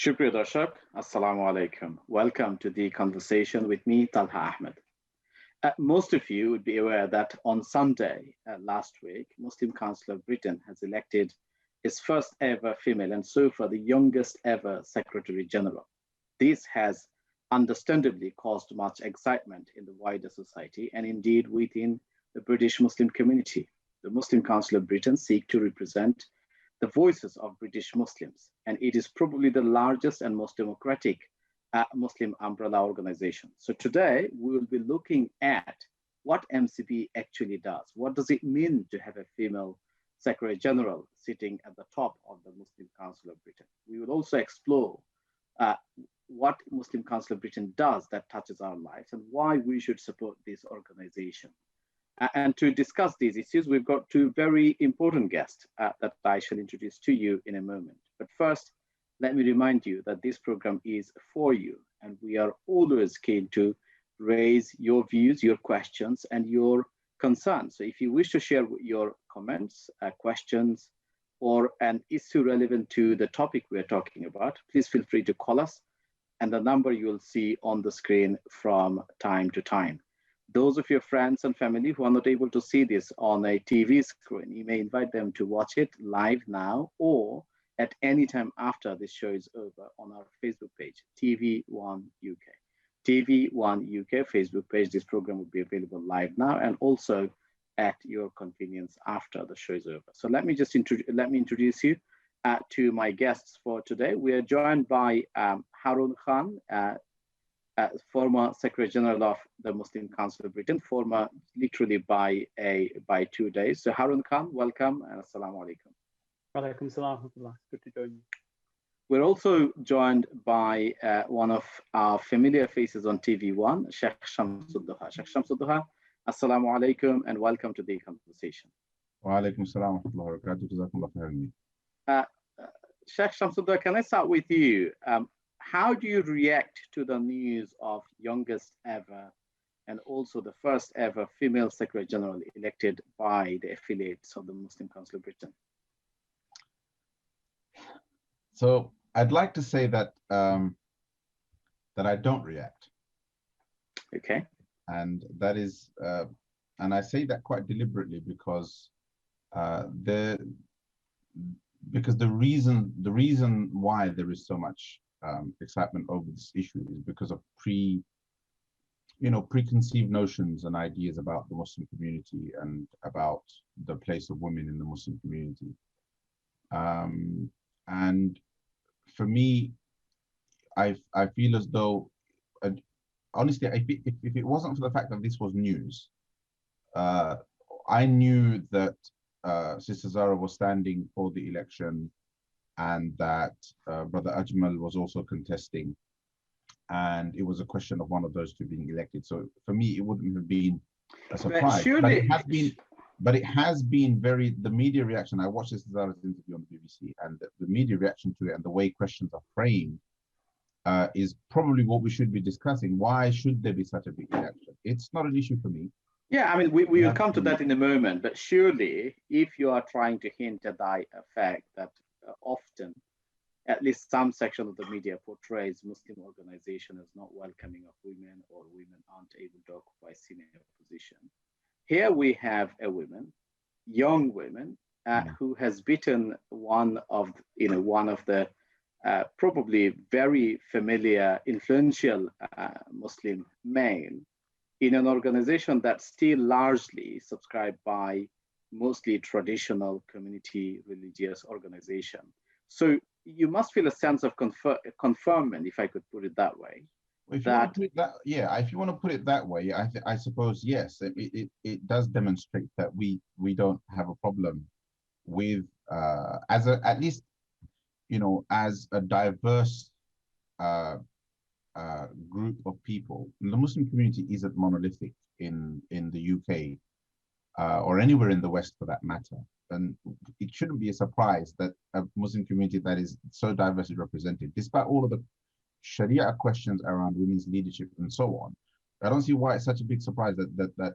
Shukriya Darshak, Assalamu alaikum. Welcome to the conversation with me, Talha Ahmed. Most of you would be aware that on Sunday last week, Muslim Council of Britain has elected its first ever female and so far the youngest ever Secretary General. This has understandably caused much excitement in the wider society and indeed within the British Muslim community. The Muslim Council of Britain seek to represent the voices of British Muslims, and it is probably the largest and most democratic Muslim umbrella organization. So today we will be looking at what MCB actually does. What does it mean to have a female Secretary General sitting at the top of the Muslim Council of Britain? We will also explore what Muslim Council of Britain does that touches our lives and why we should support this organization. And to discuss these issues, we've got two very important guests that I shall introduce to you in a moment. But first, let me remind you that this program is for you, and we are always keen to raise your views, your questions, and your concerns. So if you wish to share your comments, questions, or an issue relevant to the topic we're talking about, please feel free to call us, and the number you'll see on the screen from time to time. Those of your friends and family who are not able to see this on a TV screen, you may invite them to watch it live now or at any time after this show is over on our Facebook page, TV1 UK. TV1 UK Facebook page, this program will be available live now and also at your convenience after the show is over. So let me introduce you to my guests for today. We are joined by Harun Khan, former Secretary General of the Muslim Council of Britain, former literally by 2 days. So Harun Khan, welcome and assalamu alaikum. Walaikum salam. Good to join you. We're also joined by one of our familiar faces on TV1, Sheikh Shamsul Duha. Sheikh Shamsul Duha, assalamu alaikum and welcome to the conversation. Wa alaikum salam wa rahmatullahi wa barakatuh. Jazakumullah for having me. Sheikh Shamsul Duha, can I start with you? How do you react to the news of youngest ever and also the first ever female Secretary General elected by the affiliates of the Muslim Council of Britain? So I'd like to say that that I don't react. Okay. And that is, and I say that quite deliberately because the reason why there is so much excitement over this issue is because of preconceived notions and ideas about the Muslim community and about the place of women in the Muslim community. And for me, I feel as though, honestly, if it wasn't for the fact that this was news, I knew that Sister Zahra was standing for the election and that Brother Ajmal was also contesting. And it was a question of one of those two being elected. So for me, it wouldn't have been a surprise. But it has been the media reaction. I watched Sister Zahra's interview on the BBC, and the media reaction to it and the way questions are framed is probably what we should be discussing. Why should there be such a big election? It's not an issue for me. Yeah, I mean, we will come to that in a moment, but surely if you are trying to hint at the fact that often, at least some section of the media portrays Muslim organization as not welcoming of women or women aren't able to occupy senior position. Here we have a woman, young woman, who has beaten one of the probably very familiar, influential Muslim men in an organization that's still largely subscribed by mostly traditional community religious organization. So you must feel a sense of conferment, if I could put it that way. If you want to put it that way, I suppose, yes, it does demonstrate that we don't have a problem with, as a diverse group of people. The Muslim community isn't monolithic in the UK or anywhere in the West for that matter. And it shouldn't be a surprise that a Muslim community that is so diversely represented, despite all of the Sharia questions around women's leadership and so on. I don't see why it's such a big surprise that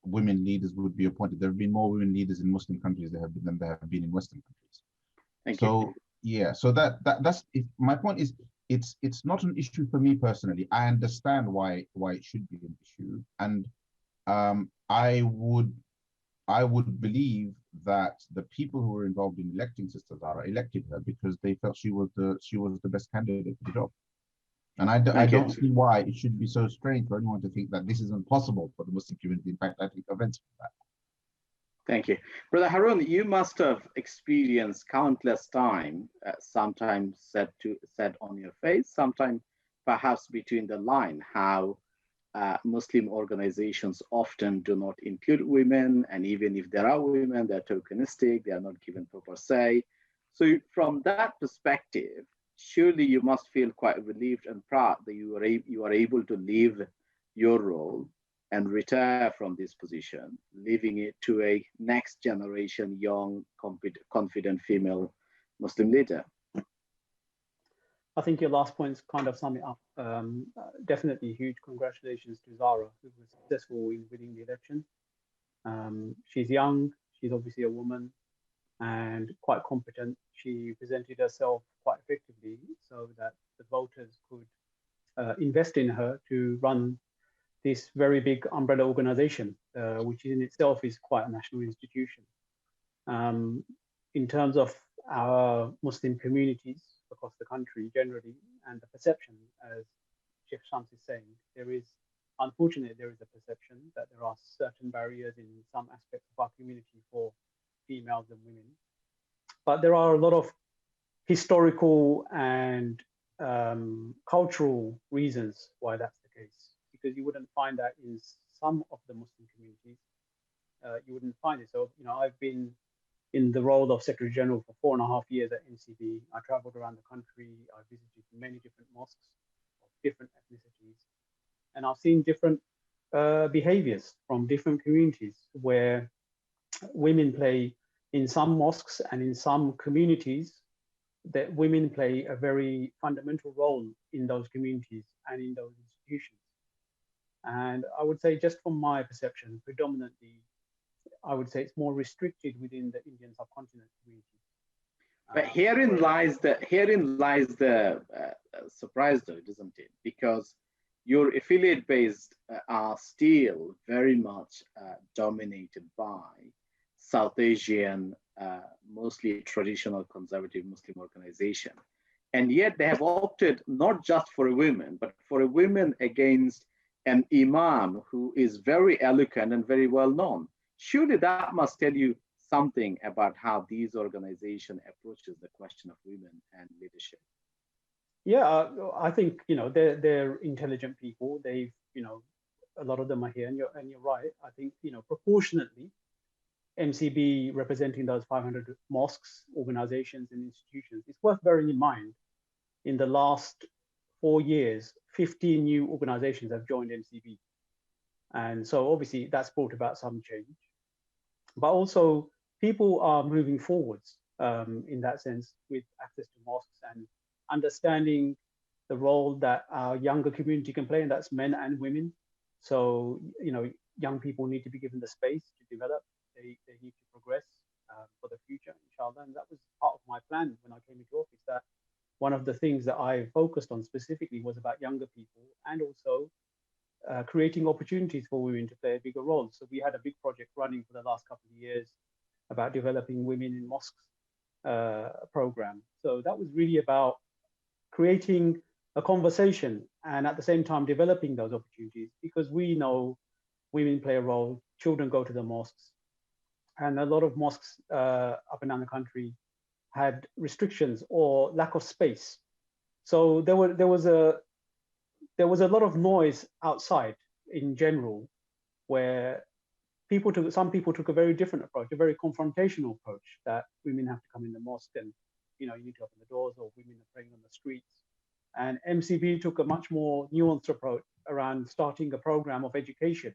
women leaders would be appointed. There have been more women leaders in Muslim countries than there have been in Western countries. Thank you. Yeah, so that's it. My point is it's not an issue for me personally. I understand why it should be an issue, and um, I would I would believe that the people who were involved in electing Sister Zara elected her because they felt she was the best candidate for the job. And I Thank you. don't see why it should be so strange for anyone to think that this isn't possible for the Muslim community. In fact, I think offensive for that. Thank you. Brother Harun, you must have experienced countless time, sometimes said on your face, sometimes perhaps between the line, how Muslim organizations often do not include women, and even if there are women, they're tokenistic, they are not given proper say. So from that perspective, surely you must feel quite relieved and proud that you are able to leave your role and retire from this position, leaving it to a next generation, young, confident female Muslim leader. I think your last points kind of sum it up. Definitely huge congratulations to Zara, who was successful in winning the election. She's young, she's obviously a woman, and quite competent. She presented herself quite effectively so that the voters could invest in her to run this very big umbrella organization, which in itself is quite a national institution. In terms of our Muslim communities across the country generally, and the perception, as Sheikh Shams is saying, unfortunately, there is a perception that there are certain barriers in some aspects of our community for females and women. But there are a lot of historical and cultural reasons why that's the case, because you wouldn't find that in some of the Muslim communities. You wouldn't find it. So, I've been in the role of Secretary General for 4.5 years at MCB. I traveled around the country. I visited many different mosques of different ethnicities. And I've seen different behaviors from different communities where women play in some mosques and in some communities, that women play a very fundamental role in those communities and in those institutions. And I would say, just from my perception, predominantly, I would say it's more restricted within the Indian subcontinent community. But herein lies the surprise, though, isn't it? Because your affiliate-based are still very much dominated by South Asian, mostly traditional conservative Muslim organization. And yet they have opted not just for a woman, but for a woman against an imam who is very eloquent and very well known. Surely that must tell you something about how these organizations approaches the question of women and leadership. Yeah, I think they're intelligent people. They've a lot of them are here, and you're right. I think proportionately, MCB representing those 500 mosques, organizations, and institutions. It's worth bearing in mind. In the last 4 years, 15 new organizations have joined MCB, and so obviously that's brought about some change. But also, people are moving forwards in that sense with access to mosques and understanding the role that our younger community can play, and that's men and women. So, young people need to be given the space to develop. They need to progress for the future, inshallah. And that was part of my plan when I came into office, that one of the things that I focused on specifically was about younger people, and also creating opportunities for women to play a bigger role. So we had a big project running for the last couple of years about developing women in mosques program. So that was really about creating a conversation and at the same time developing those opportunities, because we know women play a role, children go to the mosques, and a lot of mosques up and down the country had restrictions or lack of space. So there was a lot of noise outside in general, where some people took a very different approach, a very confrontational approach, that women have to come in the mosque and you need to open the doors, or women are praying on the streets. And MCB took a much more nuanced approach around starting a program of education,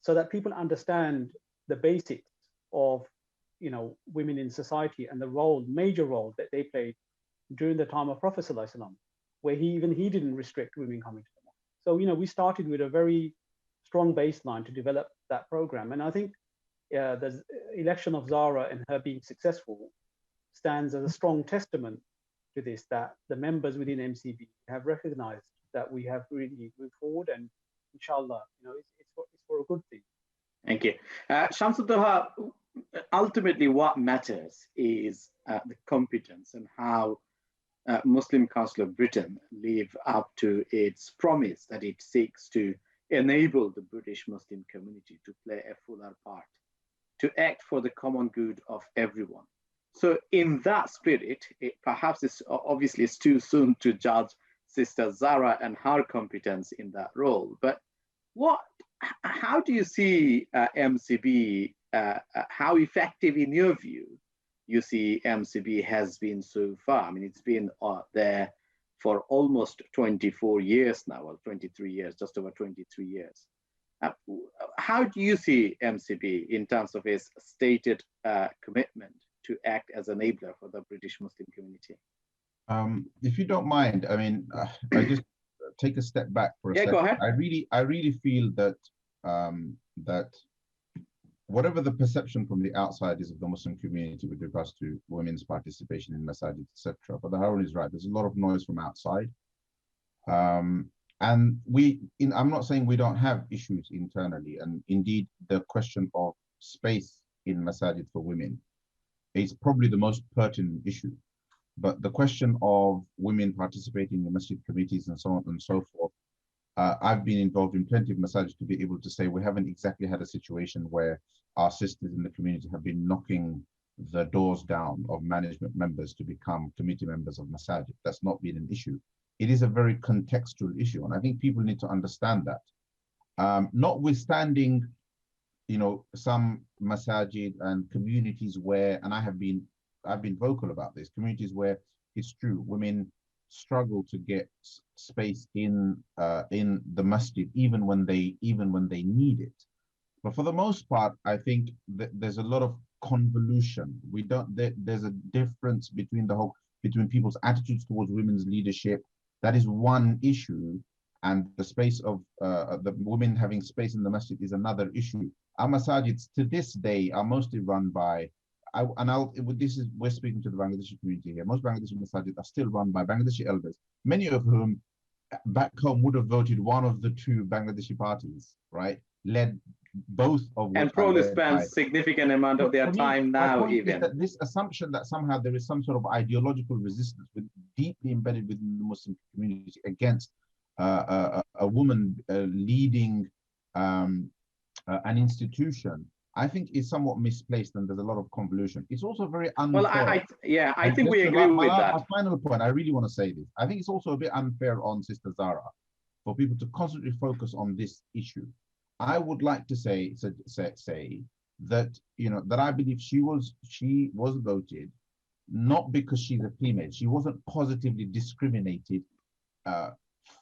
so that people understand the basics of women in society and the major role that they played during the time of Prophet ﷺ, where he didn't restrict women coming to the mosque. So we started with a very strong baseline to develop that program. And I think the election of Zara and her being successful stands as a strong testament to this, that the members within MCB have recognized that we have really moved forward, and inshallah, it's for a good thing. Thank you. Shamsuddoha, ultimately what matters is the competence and how Muslim Council of Britain live up to its promise that it seeks to enable the British Muslim community to play a fuller part, to act for the common good of everyone. So in that spirit, perhaps it's too soon to judge Sister Zahra and her competence in that role, but how do you see MCB, how effective in your view you see MCB has been so far? I mean, it's been there for almost 24 years now, or 23 years, just over 23 years. How do you see MCB in terms of its stated commitment to act as an enabler for the British Muslim community? If you don't mind, I mean, I just take a step back for a second. Go ahead. I really feel that that whatever the perception from the outside is of the Muslim community with regards to women's participation in masajid, etc., but the Harun is right. There's a lot of noise from outside, and I'm not saying we don't have issues internally, and indeed the question of space in masajid for women is probably the most pertinent issue. But the question of women participating in masjid committees and so on and so forth, I've been involved in plenty of masajid to be able to say we haven't exactly had a situation where our sisters in the community have been knocking the doors down of management members to become committee members of masajid. That's not been an issue. It is a very contextual issue, and I think people need to understand that. Notwithstanding, some masajid and communities where, and I've been vocal about this, communities where it's true, women struggle to get space in the masjid even when they need it. But for the most part, I think that there's a lot of convolution. There's a difference between people's attitudes towards women's leadership. That is one issue, and the space of the women having space in the masjid is another issue. Our masajids to this day are mostly run by, we're speaking to the Bangladeshi community here. Most Bangladeshi masajid are still run by Bangladeshi elders, many of whom back home would have voted one of the two Bangladeshi parties, right? Led both of which, and probably spend significant amount of their time now even. That this assumption that somehow there is some sort of ideological resistance deeply embedded within the Muslim community against a woman leading an institution, I think is somewhat misplaced, and there's a lot of convolution. It's also very unfair. Well, I think we agree with that. My final point, I really want to say this. I think it's also a bit unfair on Sister Zahra for people to constantly focus on this issue. I would like to say that that I believe she was voted not because she's a female. She wasn't positively discriminated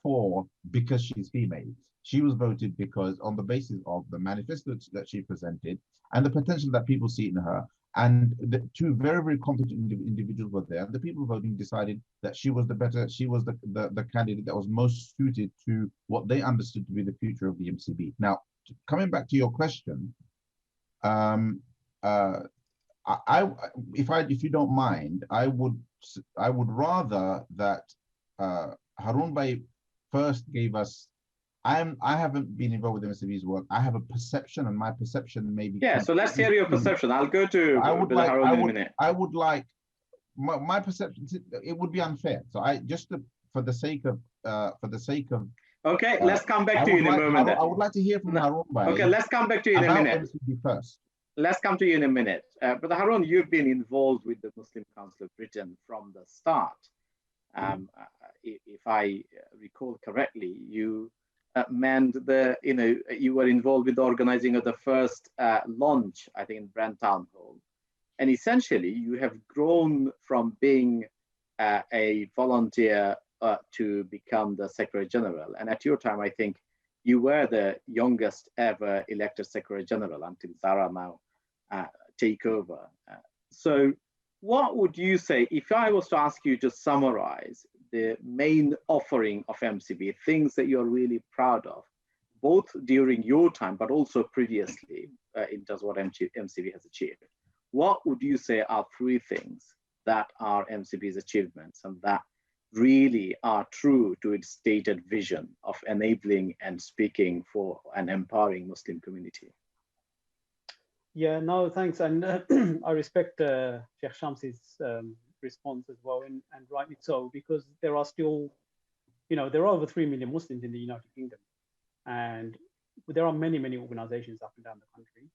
for because she's female. She was voted because on the basis of the manifesto that she presented and the potential that people see in her, and the two very, very competent individuals were there. The people voting decided that she was the candidate that was most suited to what they understood to be the future of the MCB. Now, coming back to your question, if you don't mind, I would rather that Harun Bhai first gave us. I haven't been involved with MCB's work. I have a perception, and my perception may be. Yeah, so let's hear your perception. I'll go to Harun in a minute. I would like my perception. It would be unfair. So for the sake of. Okay, let's come back to you in a moment. I would like to hear from Harun Bhai. Okay, let's come back to you in a minute. MCB first. Let's come to you in a minute. But Harun, you've been involved with the Muslim Council of Britain from the start. If I recall correctly, you you were involved with the organizing of the first launch, I think, in Brand Town Hall. And essentially, you have grown from being a volunteer to become the Secretary General. And at your time, I think you were the youngest ever elected Secretary General until Zahra now take over. So what would you say, if I was to ask you to summarize the main offering of MCB, things that you're really proud of, both during your time, but also previously in terms of what MCB has achieved? What would you say are three things that are MCB's achievements and that really are true to its stated vision of enabling and speaking for an empowering Muslim community? Yeah, no, thanks. And I respect Sheikh Shamsi's response as well, and rightly so, because there are still, there are over 3 million Muslims in the United Kingdom. And there are many, many organizations up and down the country.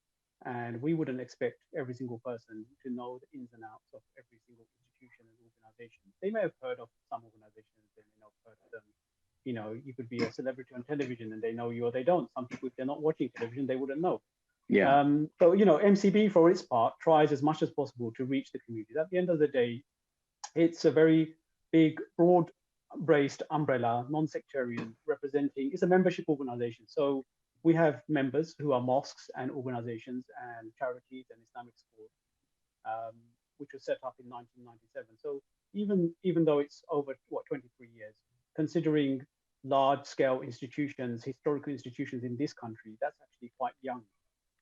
And we wouldn't expect every single person to know the ins and outs of every single institution and organization. They may have heard of some organizations, they may not have heard of them. You could be a celebrity on television and they know you or they don't. Some people, if they're not watching television, they wouldn't know. Yeah. So, MCB for its part tries as much as possible to reach the community. At the end of the day, it's a very big, broad-braced umbrella, non-sectarian, representing, it's a membership organization. So we have members who are mosques and organizations and charities and Islamic schools, which was set up in 1997. So even though it's over, 23 years, considering large-scale institutions, historical institutions in this country, that's actually quite young.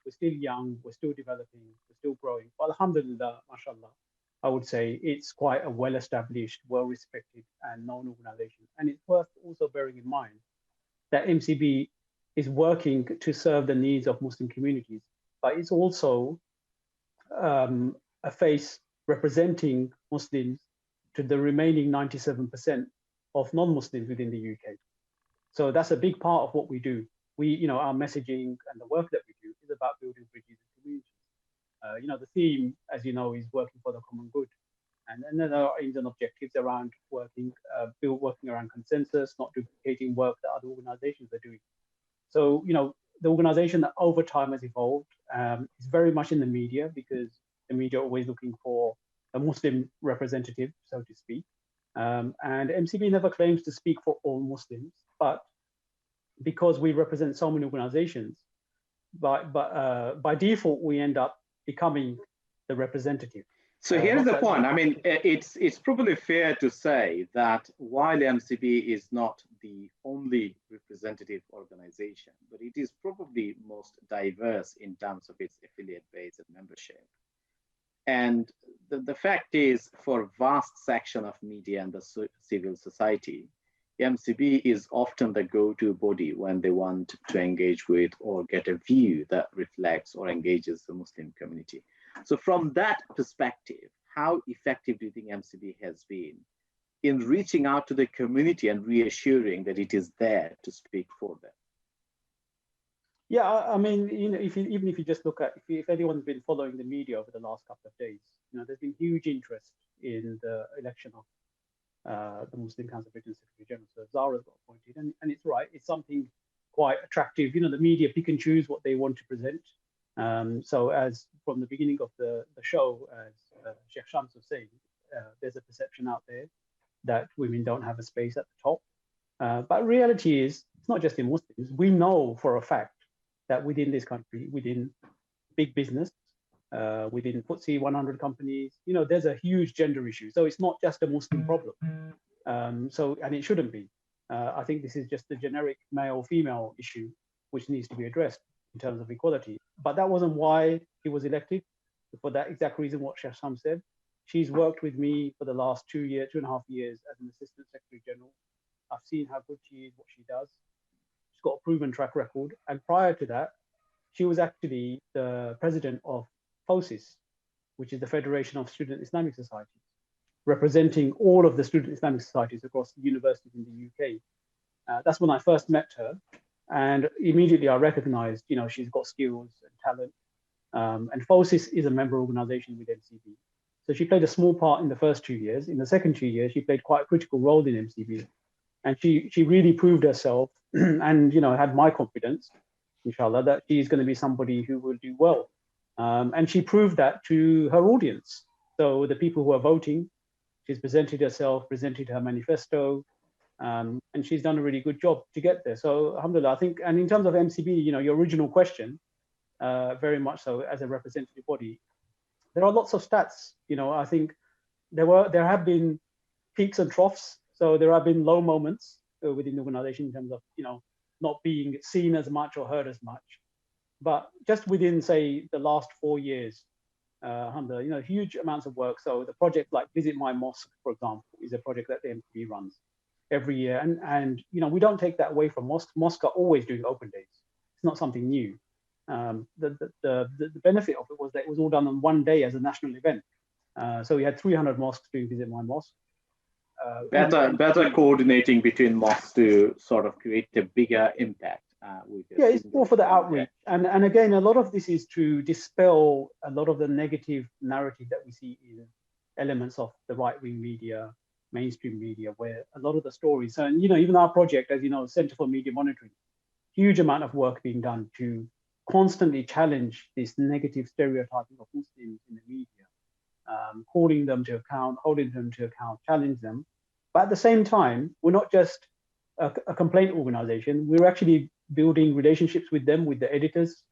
We're still young, we're still developing, we're still growing. But alhamdulillah, mashallah, I would say it's quite a well-established, well-respected and known organization. And it's worth also bearing in mind that MCB is working to serve the needs of Muslim communities, but it's also a face representing Muslims to the remaining 97% of non-Muslims within the UK. So that's a big part of what we do. Our messaging and the work that we do is about building bridges and communities. The theme, as you know, is working for the common good. And then there are aims and objectives around working around consensus, not duplicating work that other organizations are doing. So, the organization that over time has evolved is very much in the media, because the media are always looking for a Muslim representative, so to speak. And MCB never claims to speak for all Muslims, but because we represent so many organizations, by default, we end up becoming the representative. So here's the point. I mean, it's probably fair to say that while MCB is not the only representative organization, but it is probably most diverse in terms of its affiliate base and membership. And the fact is, for a vast section of media and the civil society, MCB is often the go-to body when they want to engage with or get a view that reflects or engages the Muslim community. So from that perspective, how effective do you think MCB has been in reaching out to the community and reassuring that it is there to speak for them? Yeah, I mean, even if you just look at, if anyone's been following the media over the last couple of days, there's been huge interest in the election of the Muslim Council of Britain's Secretary General. So Zara's got appointed, and it's right. It's something quite attractive. The media pick and choose what they want to present. So as from the beginning of the show, as Sheikh Shams was saying, there's a perception out there that women don't have a space at the top. But reality is, it's not just in Muslims. We know for a fact that within this country, within big business, within FTSE 100 companies, there's a huge gender issue. So it's not just a Muslim problem. And it shouldn't be. I think this is just a generic male-female issue, which needs to be addressed in terms of equality. But that wasn't why he was elected. For that exact reason, what Sheikh Shams said. She's worked with me for the last 2.5 years as an Assistant Secretary General. I've seen how good she is, what she does. She's got a proven track record. And prior to that, she was actually the president of FOSIS, which is the Federation of Student Islamic Societies, representing all of the student Islamic societies across the universities in the UK. That's when I first met her. And immediately I recognized, she's got skills and talent. And FOSIS is a member organization with MCB. So she played a small part in the first 2 years. In the second 2 years, she played quite a critical role in MCB. And she really proved herself and, had my confidence, inshallah, that she's going to be somebody who will do well. And she proved that to her audience. So the people who are voting, she's presented herself, presented her manifesto, and she's done a really good job to get there. So alhamdulillah, I think, and in terms of MCB, your original question, very much so as a representative body, there are lots of stats. I think there have been peaks and troughs. So there have been low moments within the organization in terms of, not being seen as much or heard as much. But just within, say, the last 4 years, Hamza, huge amounts of work. So the project like Visit My Mosque, for example, is a project that the MCB runs every year. And we don't take that away from mosques. Mosques are always doing open days. It's not something new. The benefit of it was that it was all done on one day as a national event. So we had 300 mosques doing Visit My Mosque. Better coordinating between mosques to sort of create a bigger impact. It's more for the outreach. And again, a lot of this is to dispel a lot of the negative narrative that we see in elements of the right-wing media, mainstream media, where a lot of the stories, and even our project, as you know, Center for Media Monitoring, huge amount of work being done to constantly challenge this negative stereotyping of Muslims in the media, holding them to account, challenge them. But at the same time, we're not just a complaint organization. We're actually building relationships with them, with the editors,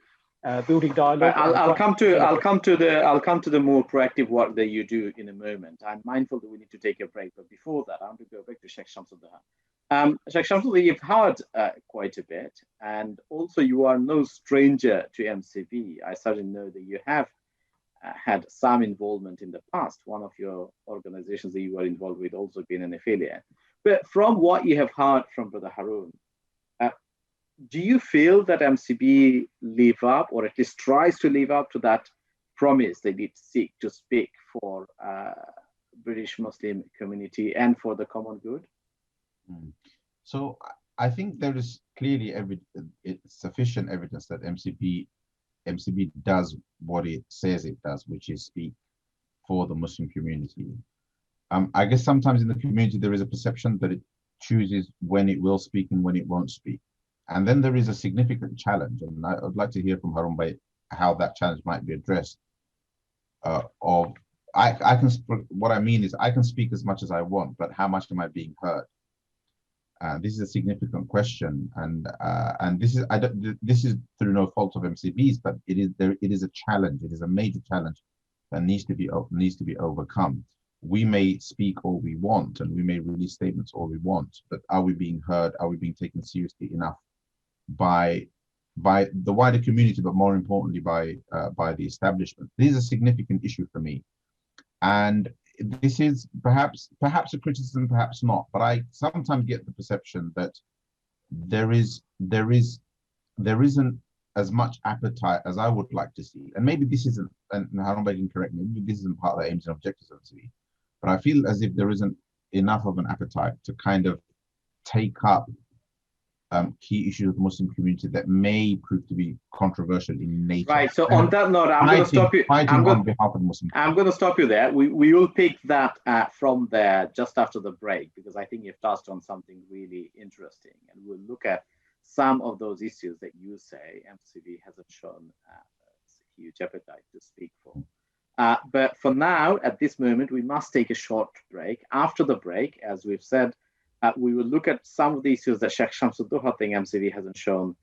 building dialogue. I'll come to the more proactive work that you do in a moment. I'm mindful that we need to take a break, but before that, I want to go back to Sheikh Shamsuddin. Sheikh Shamsuddin, you've heard quite a bit, and also you are no stranger to MCB. I certainly know that you have had some involvement in the past. One of your organizations that you were involved with also been an affiliate. But from what you have heard from Brother Harun, do you feel that MCB live up, or at least tries to live up to that promise they did seek to speak for British Muslim community and for the common good? So I think there is clearly sufficient evidence that MCB does what it says it does, which is speak for the Muslim community. I guess sometimes in the community there is a perception that it chooses when it will speak and when it won't speak. And then there is a significant challenge, and I would like to hear from Harun Bhai how that challenge might be addressed. What I mean is I can speak as much as I want, but how much am I being heard? This is a significant question, and this is through no fault of MCB's, but it is a challenge. It is a major challenge that needs to be overcome. We may speak all we want, and we may release statements all we want, but are we being heard? Are we being taken seriously enough by the wider community, but more importantly by the establishment? This is a significant issue for me, and this is perhaps a criticism, perhaps not, but I sometimes get the perception that there isn't as much appetite as I would like to see. And maybe this isn't, and Harun Bhai can correct me, maybe this isn't part of the aims and objectives of MCB, but I feel as if there isn't enough of an appetite to kind of take up key issues of the Muslim community that may prove to be controversial in nature. Right. So on that note, I'm going to stop you. I'm going to stop you there. We will pick that from there just after the break, because I think you've touched on something really interesting, and we'll look at some of those issues that you say MCB hasn't shown a huge appetite to speak for. But for now, at this moment, we must take a short break. After the break, as we've said, we will look at some of the issues that Sheikh Shamsuddin think MCB hasn't shown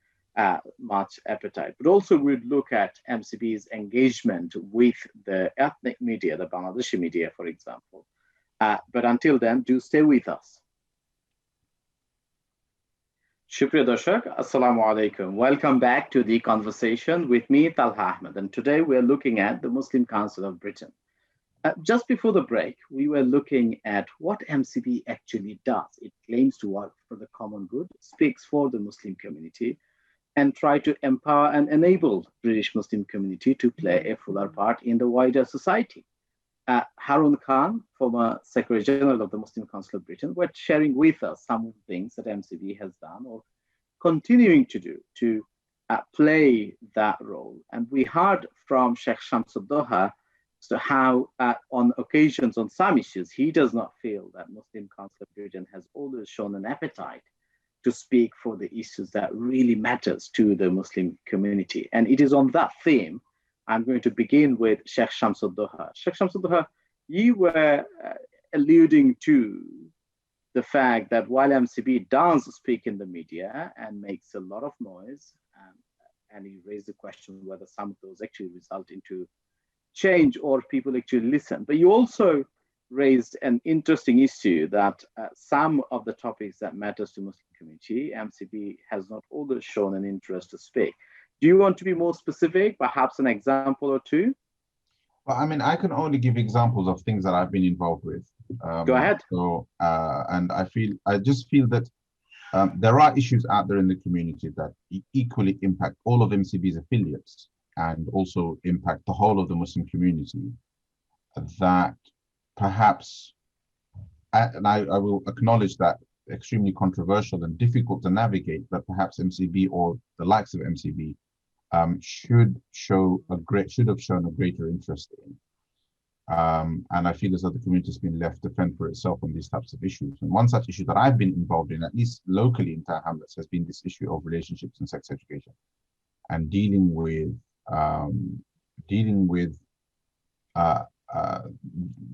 much appetite, but also we'll look at MCB's engagement with the ethnic media, the Bangladeshi media, for example. But until then, do stay with us. Shukriya Darshak, Assalamu Alaikum. Welcome back to The Conversation with me, Talha Ahmed. And today we're looking at the Muslim Council of Britain. Just before the break, we were looking at what MCB actually does. It claims to work for the common good, speaks for the Muslim community, and try to empower and enable British Muslim community to play a fuller part in the wider society. Harun Khan, former Secretary General of the Muslim Council of Britain, were sharing with us some of the things that MCB has done or continuing to do to play that role. And we heard from Sheikh Shamsuddin so how on occasions, on some issues, he does not feel that Muslim Council of Britain has always shown an appetite to speak for the issues that really matters to the Muslim community. And it is on that theme, I'm going to begin with Sheikh Shamsuddin. Sheikh Shamsuddin, you were alluding to the fact that while MCB does speak in the media and makes a lot of noise, and you raised the question whether some of those actually result into change or people actually listen. But you also raised an interesting issue that some of the topics that matters to Muslim community, MCB has not always shown an interest to speak. Do you want to be more specific, perhaps an example or two? Well, I mean, I can only give examples of things that I've been involved with. Go ahead. So, and I just feel that there are issues out there in the community that equally impact all of MCB's affiliates and also impact the whole of the Muslim community that perhaps, and I will acknowledge that extremely controversial and difficult to navigate, but perhaps MCB or the likes of MCB should have shown a greater interest in. And I feel as though the community has been left to fend for itself on these types of issues. And one such issue that I've been involved in, at least locally in Tower Hamlets, has been this issue of relationships and sex education, and dealing with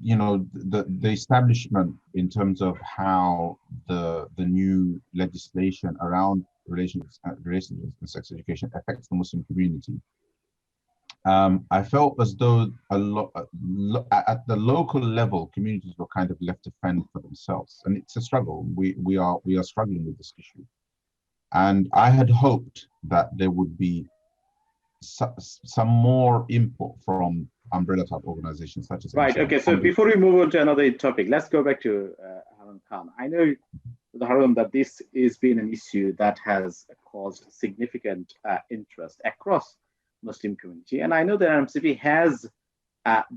you know, the establishment in terms of how the new legislation around relationships and sex education affects the Muslim community. I felt as though at the local level, communities were kind of left to fend for themselves, and it's a struggle. We are struggling with this issue, and I had hoped that there would be some more input from umbrella type organizations such as right. Okay, so before we move on to another topic, let's go back to Harun Khan. I know, Harun, that this has been an issue that has caused significant interest across Muslim community, and I know that MCB has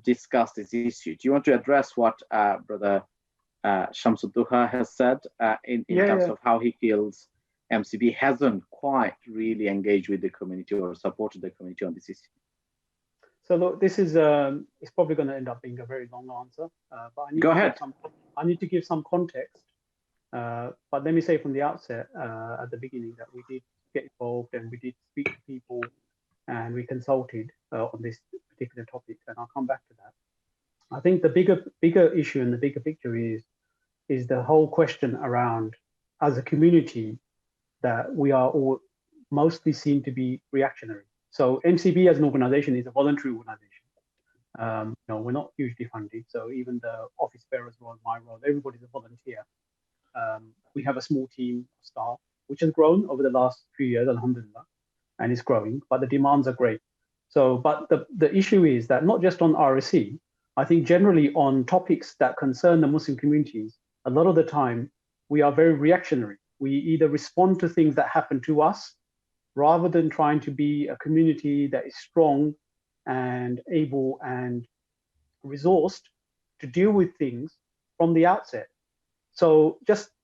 discussed this issue. Do you want to address what Brother Shamsul Duha has said in terms of how he feels MCB hasn't quite really engaged with the community or supported the community on this issue? So look, this is it's probably going to end up being a very long answer, but I need to give some context. But let me say from the outset, at the beginning, that we did get involved and we did speak to people and we consulted on this particular topic, and I'll come back to that. I think the bigger issue and the bigger picture is the whole question around, as a community, that we are all mostly seen to be reactionary. So MCB as an organization is a voluntary organization. You know, we're not hugely funded. So even the office bearers role, my role, everybody's a volunteer. We have a small team of staff, which has grown over the last few years, alhamdulillah, and it's growing, but the demands are great. So, but the issue is that not just on RSE, I think generally on topics that concern the Muslim communities, a lot of the time we are very reactionary. We either respond to things that happen to us rather than trying to be a community that is strong and able and resourced to deal with things from the outset. So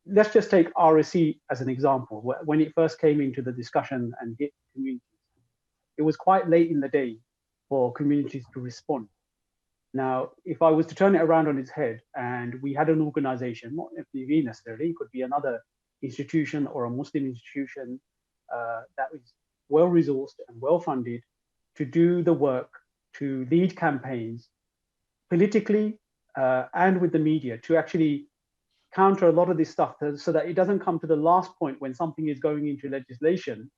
let's just take RSE as an example. When it first came into the discussion and hit communities, it was quite late in the day for communities to respond. Now, if I was to turn it around on its head and we had an organization, not FDV necessarily, it could be another institution or a Muslim institution that is well-resourced and well-funded to do the work, to lead campaigns politically and with the media to actually counter a lot of this stuff so that it doesn't come to the last point when something is going into legislation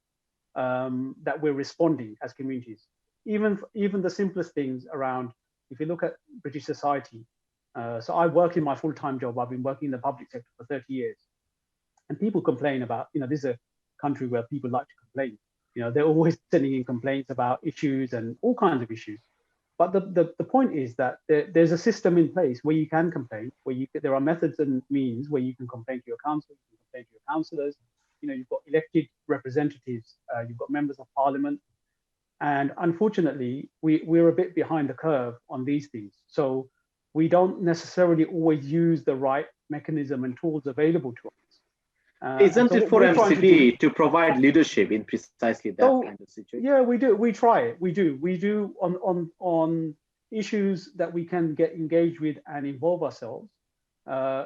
that we're responding as communities. Even the simplest things around, if you look at British society, so I work in my full-time job, I've been working in the public sector for 30 years. And people complain about, you know, this is a country where people like to complain. You know, they're always sending in complaints about issues and all kinds of issues. But the point is that there's a system in place where you can complain, where there are methods and means where you can complain to your council, you can complain to your councillors. You know, you've got elected representatives, you've got members of parliament. And unfortunately, we're a bit behind the curve on these things. So we don't necessarily always use the right mechanism and tools available to us. Isn't it for MCB to provide leadership in precisely that kind of situation? Yeah, we do. We try it. We do on issues that we can get engaged with and involve ourselves.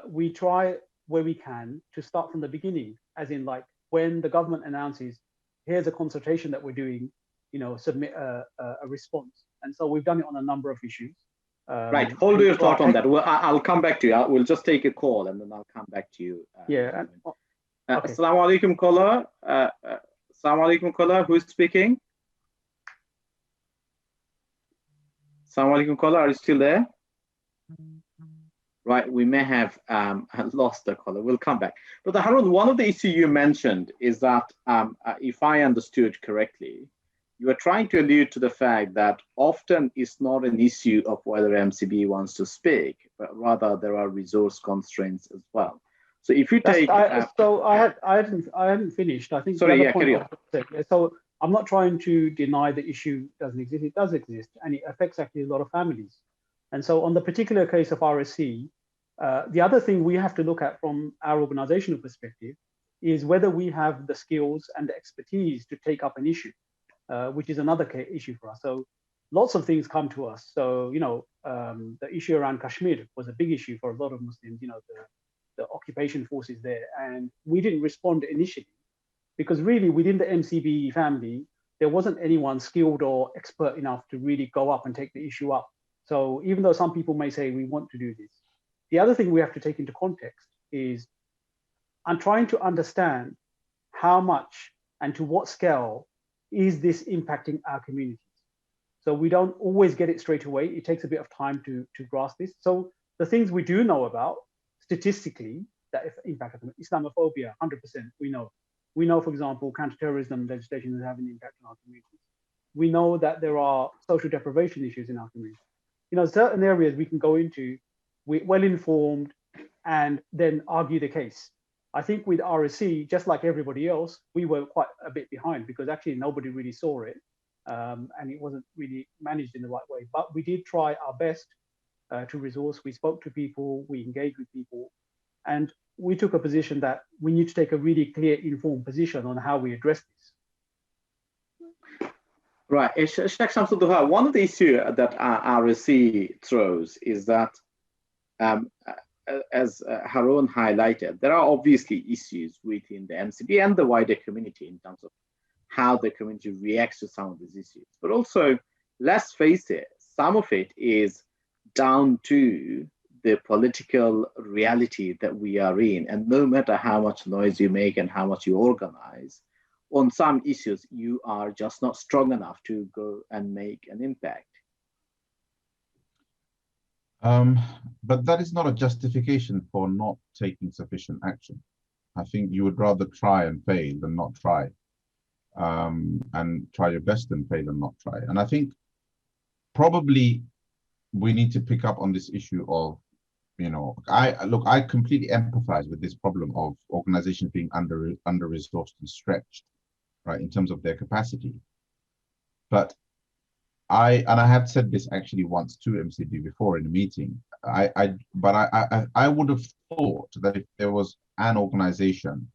We try where we can to start from the beginning, as in like when the government announces, here's a consultation that we're doing, you know, submit a response. And so we've done it on a number of issues. Right. Hold your thought on that. Well, I'll come back to you. We'll just take a call and then I'll come back to you. Yeah. Okay. Assalamu alaikum caller. Assalamu alaikum caller. Who's speaking? Assalamu alaikum caller. Are you still there? Right. We may have lost the caller. We'll come back. But Harun, one of the issues you mentioned is that if I understood correctly, you are trying to allude to the fact that often it's not an issue of whether MCB wants to speak, but rather there are resource constraints as well. So if you take, I hadn't finished. I think sorry, the yeah, other point carry I on. was going to say, so I'm not trying to deny the issue doesn't exist. It does exist, and it affects actually a lot of families. And so on the particular case of RSC, the other thing we have to look at from our organizational perspective is whether we have the skills and the expertise to take up an issue, which is another issue for us. So lots of things come to us. So, the issue around Kashmir was a big issue for a lot of Muslims, the occupation forces there. And we didn't respond initially because really within the MCB family, there wasn't anyone skilled or expert enough to really go up and take the issue up. So even though some people may say we want to do this, the other thing we have to take into context is I'm trying to understand how much and to what scale is this impacting our communities. So we don't always get it straight away. It takes a bit of time to grasp this. So the things we do know about statistically that impact Islamophobia, 100%, we know. We know, for example, counterterrorism legislation is having an impact on our communities. We know that there are social deprivation issues in our community. Certain areas we can go into, we're well informed and then argue the case. I think with RSC, just like everybody else, we were quite a bit behind because actually nobody really saw it and it wasn't really managed in the right way. But we did try our best to resource. We spoke to people, we engaged with people, and we took a position that we need to take a really clear, informed position on how we address this. Right, Sheikh Shamsul Duha, one of the issues that RSC throws is that, as Harun highlighted, there are obviously issues within the MCB and the wider community in terms of how the community reacts to some of these issues. But also, let's face it, some of it is down to the political reality that we are in. And no matter how much noise you make and how much you organize, on some issues, you are just not strong enough to go and make an impact. But that is not a justification for not taking sufficient action. I think you would rather try and fail than not try, and try your best and fail and not try. And I think probably we need to pick up on this issue of, I completely empathize with this problem of organizations being under-resourced and stretched, right, in terms of their capacity. But I have said this actually once to MCB before in a meeting. I would have thought that if there was an organization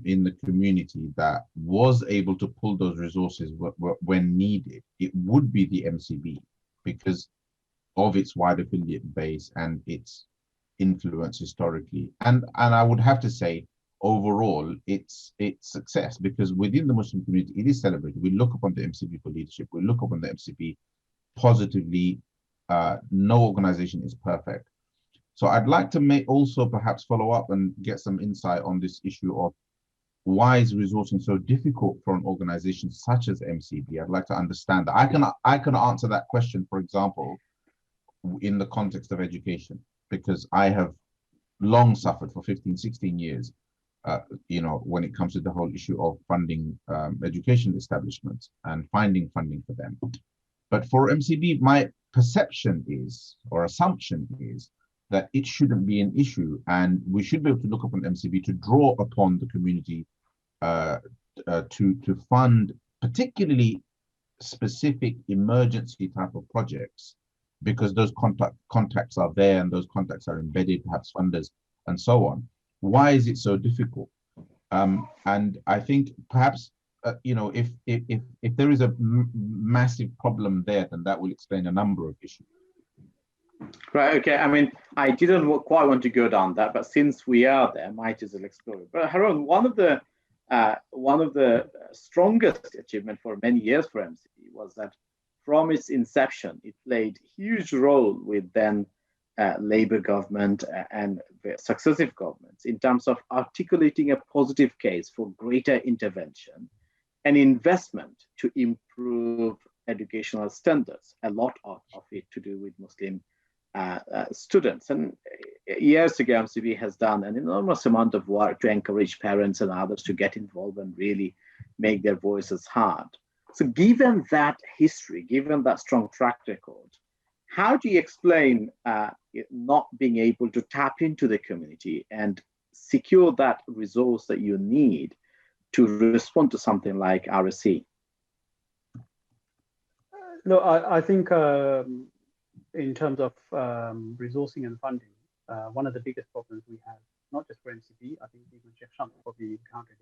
in the community that was able to pull those resources when needed, it would be the MCB because of its wide affiliate base and its influence historically. And I would have to say, overall, it's success because within the Muslim community, it is celebrated. We look upon the MCB for leadership. We look upon the MCB positively. No organization is perfect. So I'd like to also perhaps follow up and get some insight on this issue of why is resourcing so difficult for an organization such as MCB? I'd like to understand that. I can answer that question, for example, in the context of education, because I have long suffered for 15, 16 years, when it comes to the whole issue of funding education establishments and finding funding for them. But for MCB, my perception is, or assumption is, that it shouldn't be an issue, and we should be able to look upon MCB to draw upon the community to fund particularly specific emergency type of projects, because those contacts are there and those contacts are embedded, perhaps funders and so on. Why is it so difficult? And I think perhaps if there is a massive problem there, then that will explain a number of issues. Right. Okay. I mean, I didn't quite want to go down that, but since we are there, might as well explore it. But Harun, one of the strongest achievements for many years for MCB was that from its inception, it played a huge role with then Labour government and successive governments in terms of articulating a positive case for greater intervention and investment to improve educational standards. A lot of it to do with Muslim students. And years ago, MCB has done an enormous amount of work to encourage parents and others to get involved and really make their voices heard. So given that history, given that strong track record, how do you explain not being able to tap into the community and secure that resource that you need to respond to something like RSE? Look, I think in terms of resourcing and funding, one of the biggest problems we have, not just for MCB, I think even Sheikh Shams probably encountered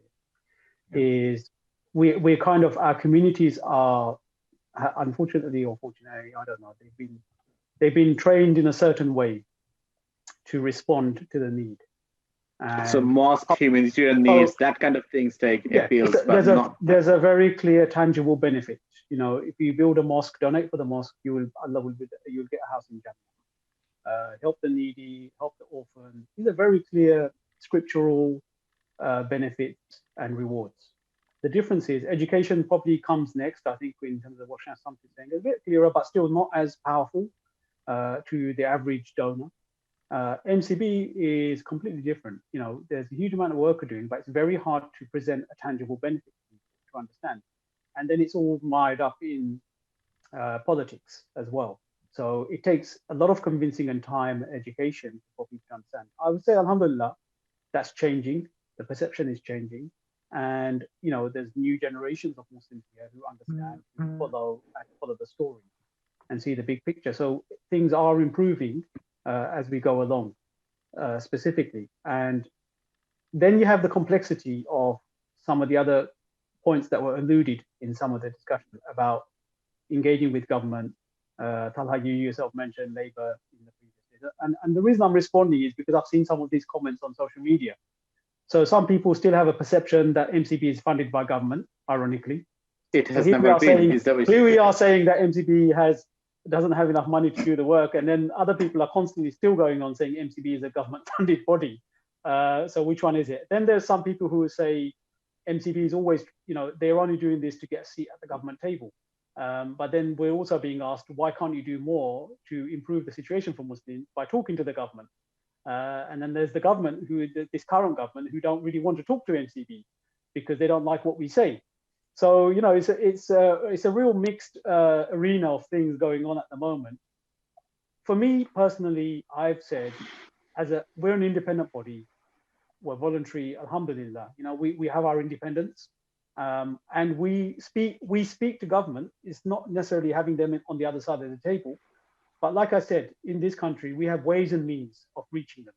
it, is we're kind of, our communities are, unfortunately or fortunately, I don't know, they've been trained in a certain way to respond to the need. And so mosque, humanitarian needs, that kind of things appeals, but there's a very clear, tangible benefit. You know, if you build a mosque, donate for the mosque, you'll get a house in Jannah. Help the needy, help the orphan. These are very clear scriptural benefits and rewards. The difference is education probably comes next, I think, in terms of what Sheikh Shams is saying. It's a bit clearer, but still not as powerful to the average donor. MCB is completely different. You know, there's a huge amount of work we're doing, but it's very hard to present a tangible benefit to understand. And then it's all mired up in politics as well. So it takes a lot of convincing and time and education for people to understand. I would say, alhamdulillah, that's changing. The perception is changing. And, you know, there's new generations of Muslims here who understand, who follow the story and see the big picture. So things are improving as we go along, specifically. And then you have the complexity of some of the other points that were alluded in some of the discussions about engaging with government. Talha, you yourself mentioned Labour in the previous days. And the reason I'm responding is because I've seen some of these comments on social media. So some people still have a perception that MCB is funded by government, ironically. It has never been. Here we are saying that MCB doesn't have enough money to do the work, and then other people are constantly still going on saying MCB is a government-funded body. So which one is it? Then there's some people who say MCB is always, you know, they're only doing this to get a seat at the government table. But then we're also being asked, why can't you do more to improve the situation for Muslims by talking to the government? And then there's the government, this current government, who don't really want to talk to MCB because they don't like what we say. So, you know, it's a real mixed arena of things going on at the moment. For me personally, I've said, we're an independent body, we're voluntary, alhamdulillah. You know, we have our independence, and we speak to government. It's not necessarily having them on the other side of the table. But like I said, in this country, we have ways and means of reaching them,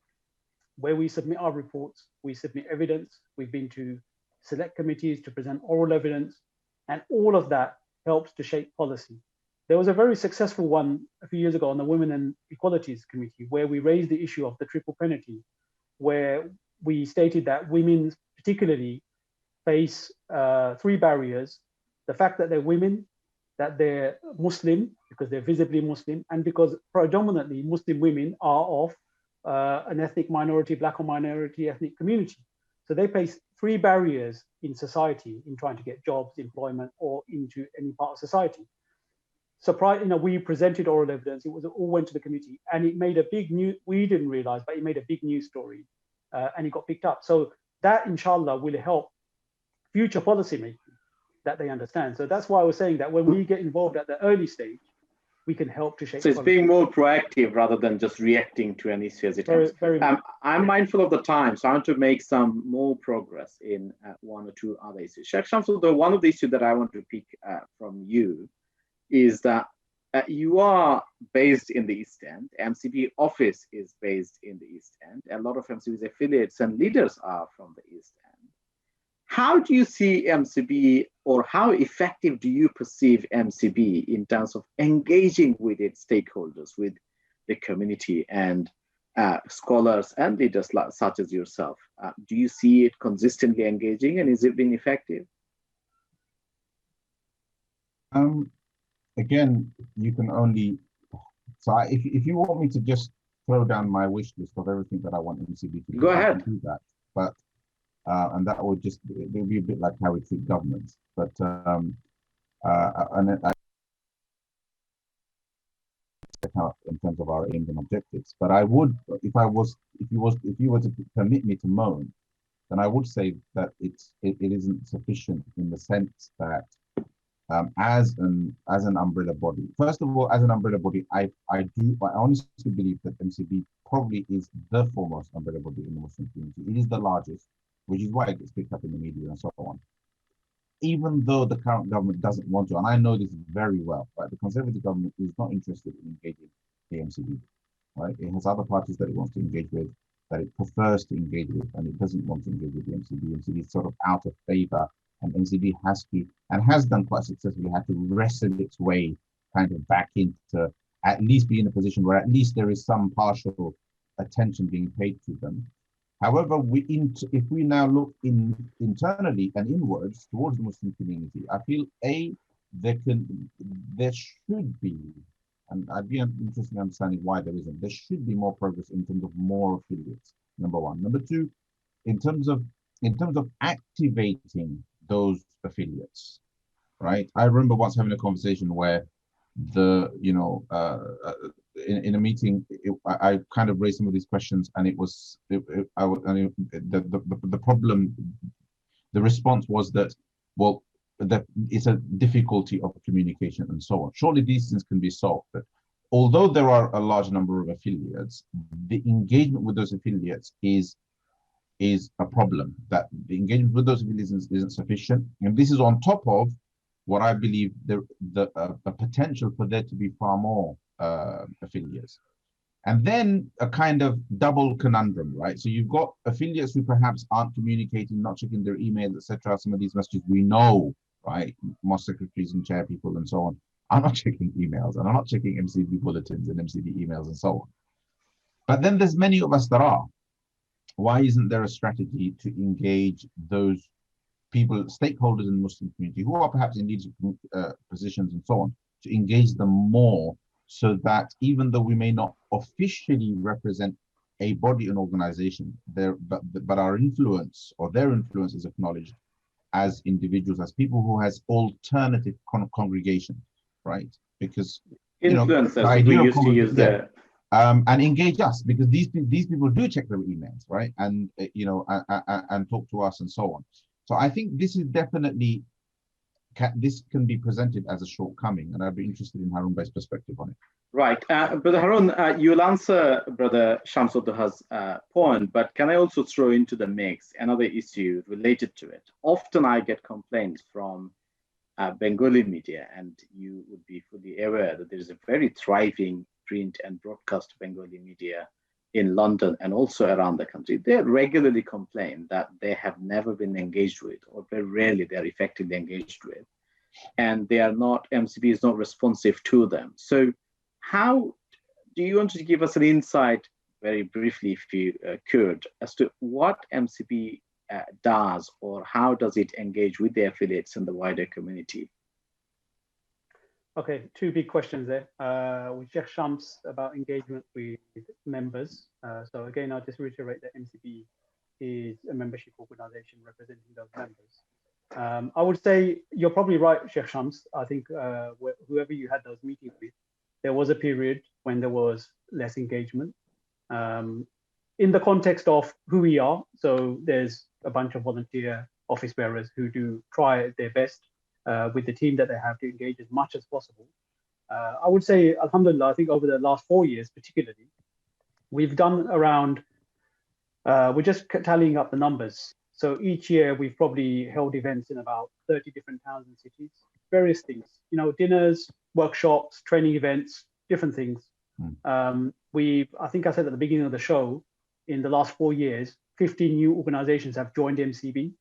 where we submit our reports, we submit evidence. We've been to select committees to present oral evidence, and all of that helps to shape policy. There was a very successful one a few years ago on the Women and Equalities Committee, where we raised the issue of the triple penalty, where we stated that women particularly face 3 barriers: the fact that they're women, that they're Muslim, because they're visibly Muslim, and because predominantly Muslim women are of an ethnic minority, Black or minority ethnic community. So they face 3 barriers in society in trying to get jobs, employment, or into any part of society. You know, we presented oral evidence. It all went to the committee, and it made a big news. We didn't realize, but it made a big news story, and it got picked up. So that, inshallah, will help future policy making, that they understand. So that's why I was saying that when we get involved at the early stage, we can help to shape. So it's policy. Being more proactive rather than just reacting to any issue as it comes. I'm mindful of the time, so I want to make some more progress in 1 or 2 other issues. Sheikh Shamsul, though, one of the issues that I want to pick from you is that you are based in the East End. MCB office is based in the East End. A lot of MCB's affiliates and leaders are from the East End. How do you see MCB, or how effective do you perceive MCB in terms of engaging with its stakeholders, with the community and scholars and leaders such as yourself? Do you see it consistently engaging, and is it being effective? Again, you can only, so if you want me to just throw down my wish list of everything that I want MCB to do, go ahead. I can do that. But and that would just, it would be a bit like how we treat governments. But and I in terms of our aims and objectives. But I would, if you were to permit me to moan, then I would say that it isn't sufficient in the sense that as an umbrella body. First of all, as an umbrella body, I honestly believe that MCB probably is the foremost umbrella body in the Muslim community. It is the largest, which is why it gets picked up in the media and so on. Even though the current government doesn't want to, and I know this very well, right? The Conservative government is not interested in engaging the MCB, right? It has other parties that it wants to engage with, that it prefers to engage with, and it doesn't want to engage with the MCB. MCB is sort of out of favor, and MCB has to, and has done quite successfully, had to wrestle its way kind of back into at least be in a position where at least there is some partial attention being paid to them. However, if we now look internally and inwards towards the Muslim community, I feel there should be, and I'd be interested in understanding why there isn't. There should be more progress in terms of more affiliates. Number one. Number two, in terms of activating those affiliates, right? I remember once having a conversation where in a meeting, I kind of raised some of these questions, and the problem, the response was that, well, that it's a difficulty of communication and so on. Surely these things can be solved, but although there are a large number of affiliates, the engagement with those affiliates is a problem. That the engagement with those affiliates isn't sufficient, and this is on top of what I believe the potential for there to be far more affiliates. And then a kind of double conundrum, right? So you've got affiliates who perhaps aren't communicating, not checking their emails, etc. Some of these messages we know, right? Mosque secretaries and chair people and so on are not checking emails, and are not checking MCB bulletins and MCB emails and so on. But then there's many of us that are. Why isn't there a strategy to engage those people, stakeholders in the Muslim community who are perhaps in leadership positions and so on, to engage them more, so that even though we may not officially represent a body and organization there, but our influence or their influence is acknowledged as individuals, as people who has alternative congregation, right? Because influencers, we used to use the and engage us, because these people do check their emails, right? And and talk to us and so on. So I think this is definitely, this can be presented as a shortcoming, and I'd be interested in Harun Bhai's perspective on it. Right. Brother Harun, you'll answer Brother Shamsuddaha's point, but can I also throw into the mix another issue related to it? Often I get complaints from Bengali media, and you would be fully aware that there is a very thriving print and broadcast Bengali media in London and also around the country. They regularly complain that they have never been engaged with, or very rarely they are effectively engaged with, and they are not, MCB is not responsive to them. So how do you want to give us an insight, very briefly, if you could, as to what MCB does, or how does it engage with the affiliates in the wider community? Okay, two big questions there. With Sheikh Shams about engagement with members. So again, I'll just reiterate that MCB is a membership organization representing those members. I would say you're probably right, Sheikh Shams. I think whoever you had those meetings with, there was a period when there was less engagement. In the context of who we are, so there's a bunch of volunteer office bearers who do try their best with the team that they have to engage as much as possible. I would say, alhamdulillah, I think over the last 4 years particularly, we've done around, we're just tallying up the numbers. So each year we've probably held events in about 30 different towns and cities, various things, dinners, workshops, training events, different things. I think I said at the beginning of the show, in the last 4 years, 50 new organizations have joined MCB,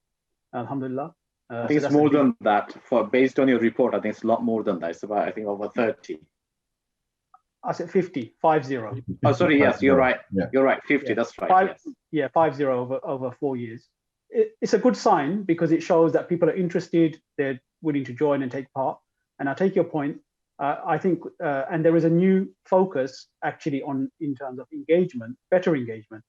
alhamdulillah. I think it's more than that. Based on your report, I think it's a lot more than that. It's about, I think, over 30. I said 50, 50. Oh, sorry, yes, you're right. Yeah. You're right, 50, yeah. That's right. Yeah, 50 over 4 years. It's a good sign, because it shows that people are interested, they're willing to join and take part. And I take your point. I think, and there is a new focus actually in terms of engagement, better engagement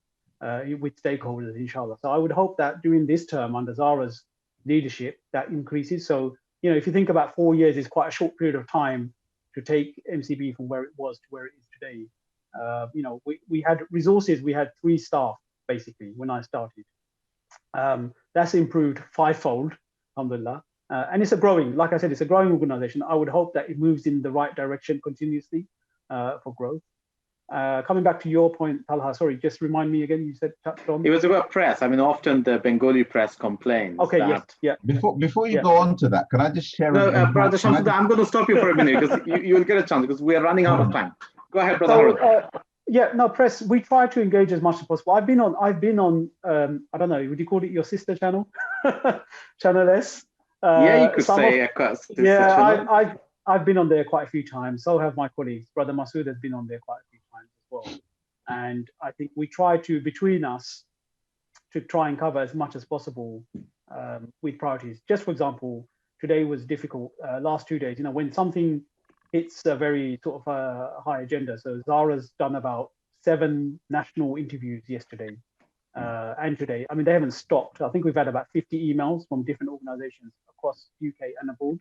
with stakeholders, inshallah. So I would hope that during this term under Zara's leadership, that increases. So, if you think about 4 years is quite a short period of time to take MCB from where it was to where it is today. We had resources, we had 3 staff basically when I started. That's improved 5-fold, alhamdulillah. And it's a growing, like I said, it's a growing organization. I would hope that it moves in the right direction continuously for growth. Coming back to your point, Talha, sorry, just remind me again, you said touched on. It was about press. I mean, often the Bengali press complains. Okay, that... yes, yeah. Before you go on to that, can I just share? No, Brother Shamsuddin, I'm going to stop you for a minute because you will get a chance because we are running out of time. Go ahead, Brother Harun. Yeah, no, press. We try to engage as much as possible. I've been on. I don't know. Would you call it your sister channel, Channel S? Yeah, you could say. Yeah, I've been on there quite a few times. So have my colleagues. Brother Masood has been on there quite a few times as well. And I think we try to, between us, to try and cover as much as possible with priorities. Just for example, today was difficult. Last 2 days, when something hits a very sort of high agenda. So Zara's done about 7 national interviews yesterday and today. I mean, they haven't stopped. I think we've had about 50 emails from different organizations across UK and abroad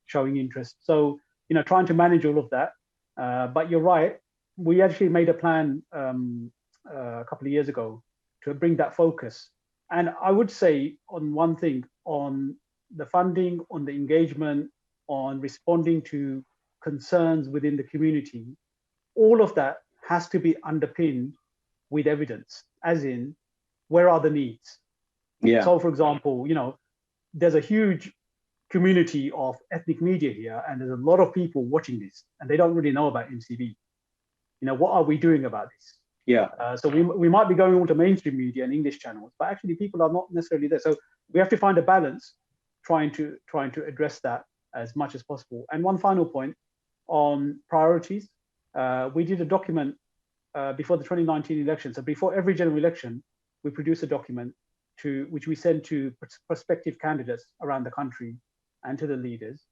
showing interest. So, trying to manage all of that. But you're right. We actually made a plan a couple of years ago to bring that focus. And I would say on one thing, on the funding, on the engagement, on responding to concerns within the community, all of that has to be underpinned with evidence, as in, where are the needs? Yeah. So for example, there's a huge community of ethnic media here, and there's a lot of people watching this, and they don't really know about MCB. What are we doing about this? Yeah. So we might be going on to mainstream media and English channels, but actually people are not necessarily there. So we have to find a balance, trying to address that as much as possible. And one final point on priorities. We did a document before the 2019 election. So before every general election, we produce a document which we send to prospective candidates around the country and to the leaders,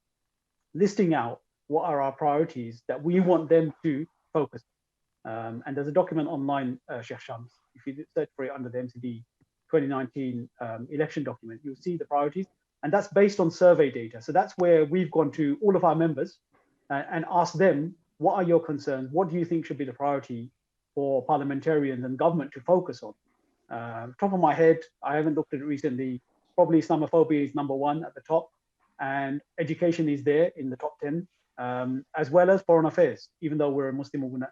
listing out what are our priorities that we want them to focus on. And there's a document online, Sheikh Shams. If you search for it under the MCB 2019 election document, you'll see the priorities. And that's based on survey data. So that's where we've gone to all of our members and asked them, what are your concerns? What do you think should be the priority for parliamentarians and government to focus on? Top of my head, I haven't looked at it recently. Probably Islamophobia is number 1 at the top, and education is there in the top 10, as well as foreign affairs. Even though we're a Muslim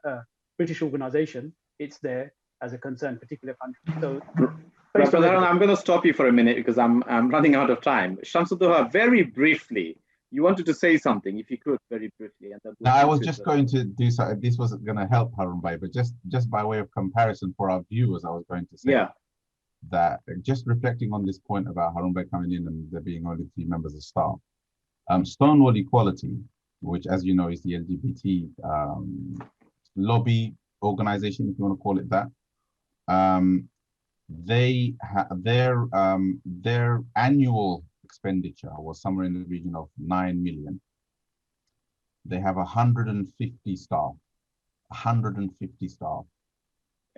British organization, it's there as a concern, particular country. So, Brother Harun, I'm going to stop you for a minute because I'm running out of time. Shamsuddin, very briefly, you wanted to say something, if you could, very briefly. And then no, I was just going to do so. This wasn't going to help Harun Bhai, but just by way of comparison for our viewers, I was going to say that just reflecting on this point about Harun Bhai coming in and there being only 3 members of staff, Stonewall Equality, which, as you know, is the LGBT lobby organization, if you want to call it that, their annual expenditure was somewhere in the region of 9 million. They have 150 staff. 150 staff.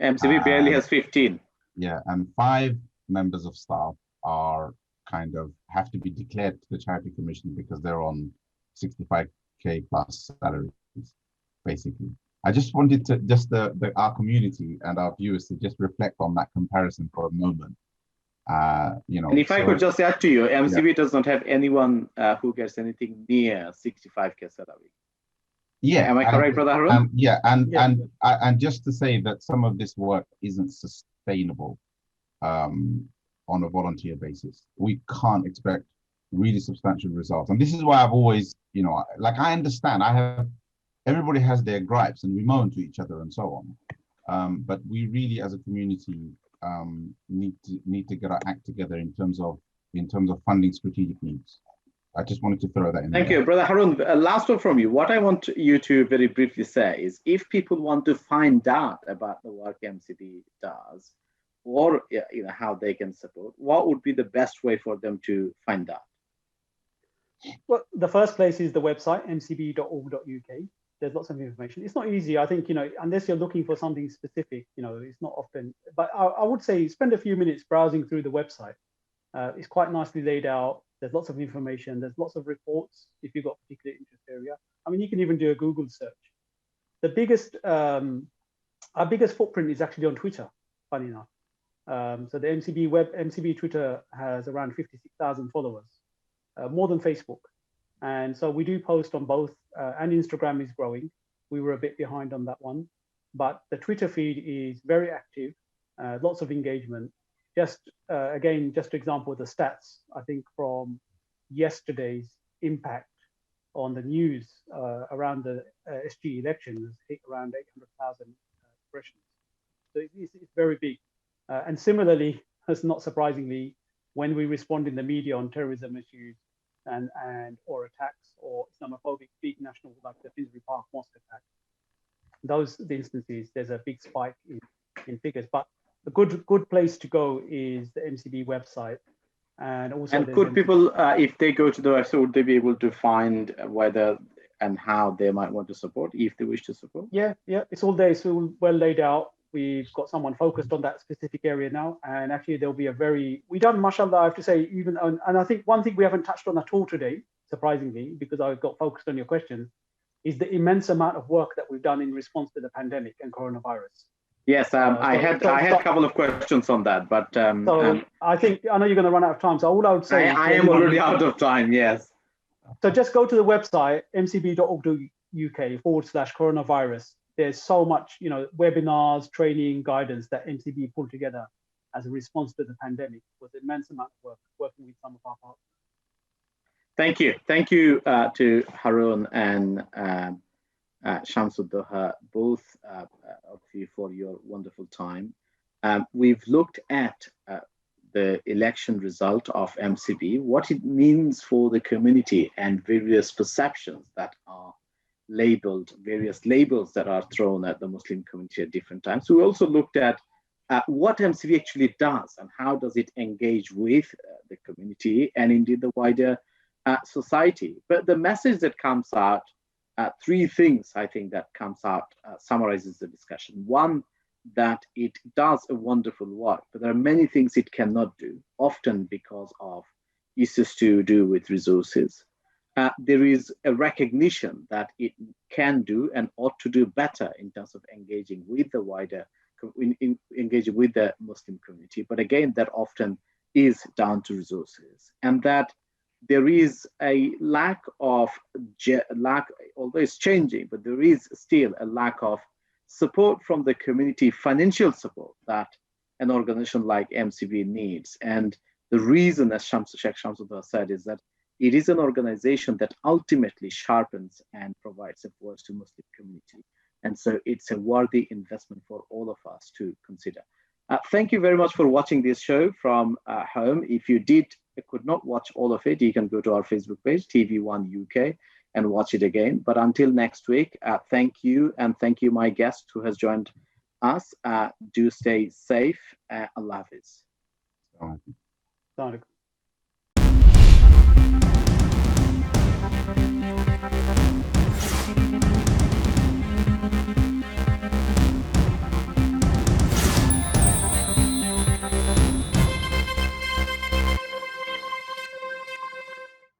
MCB barely has 15. Yeah, and 5 members of staff are have to be declared to the Charity Commission because they're on 65k plus salaries, basically. I just wanted to our community and our viewers to just reflect on that comparison for a moment. And if I could just add to you, MCB does not have anyone who gets anything near 65k salary. Yeah, am I correct, Brother Harun? And just to say that some of this work isn't sustainable on a volunteer basis. We can't expect really substantial results, and this is why I've always, I understand. Everybody has their gripes, and we moan to each other and so on. But we really, as a community, need to get our act together in terms of funding strategic needs. I just wanted to throw that in. Thank you, Brother Harun. Last one from you. What I want you to very briefly say is, if people want to find out about the work MCB does, or how they can support, what would be the best way for them to find out? Well, the first place is the website, mcb.org.uk. There's lots of information. It's not easy, I think, unless you're looking for something specific, it's not often. But I would say spend a few minutes browsing through the website. It's quite nicely laid out. There's lots of information. There's lots of reports if you've got a particular interest area. I mean, you can even do a Google search. The biggest, our biggest footprint is actually on Twitter, funny enough. So the MCB Twitter has around 56,000 followers. more than Facebook. And so we do post on both, and Instagram is growing. We were a bit behind on that one, but the Twitter feed is very active, lots of engagement. Just again, just to example the stats, I think from yesterday's impact on the news around the SG elections hit around 800,000 impressions. So it's very big. And similarly, as not surprisingly, when we respond in the media on terrorism issues and or attacks or Islamophobic big national, like the Finsbury Park mosque attack, those instances, there's a big spike in figures. But a good place to go is the MCB website. And also, and could people, if they go to the website, would they be able to find whether and how they might want to support, if they wish to support? Yeah, it's all there. It's all well laid out. We've got someone focused on that specific area now. And actually, there'll be we done, mashallah, I have to say, even on, and I think one thing we haven't touched on at all today, surprisingly, because I got focused on your questions, is the immense amount of work that we've done in response to the pandemic and coronavirus. Yes, I had a couple of questions on that, but I think, I know you're going to run out of time, so all I would say I am already out of time. Yes. So just go to the website mcb.org.uk/coronavirus. There's so much, webinars, training, guidance that MCB pulled together as a response to the pandemic. It was an immense amount of work working with some of our partners. Thank you. Thank you to Harun and Shamsuddoha, both of you, for your wonderful time. We've looked at the election result of MCB, what it means for the community, and various perceptions that are labeled, various labels that are thrown at the Muslim community at different times. We also looked at what MCB actually does and how does it engage with the community and indeed the wider society. But the message that comes out, three things I think that comes out, summarizes the discussion. One, that it does a wonderful work, but there are many things it cannot do, often because of issues to do with resources. There is a recognition that it can do and ought to do better in terms of engaging with the wider, engaging with the Muslim community. But again, that often is down to resources, and that there is a lack, although it's changing, but there is still a lack of support from the community, financial support that an organization like MCB needs. And the reason, as Sheikh Shamsuddoha said, is that it is an organization that ultimately sharpens and provides a voice to Muslim community. And so it's a worthy investment for all of us to consider. Thank you very much for watching this show from home. If you could not watch all of it, you can go to our Facebook page, TV1 UK, and watch it again. But until next week, thank you, and thank you, my guest who has joined us. Do stay safe. Allah Hafiz. Assalamu alaikum.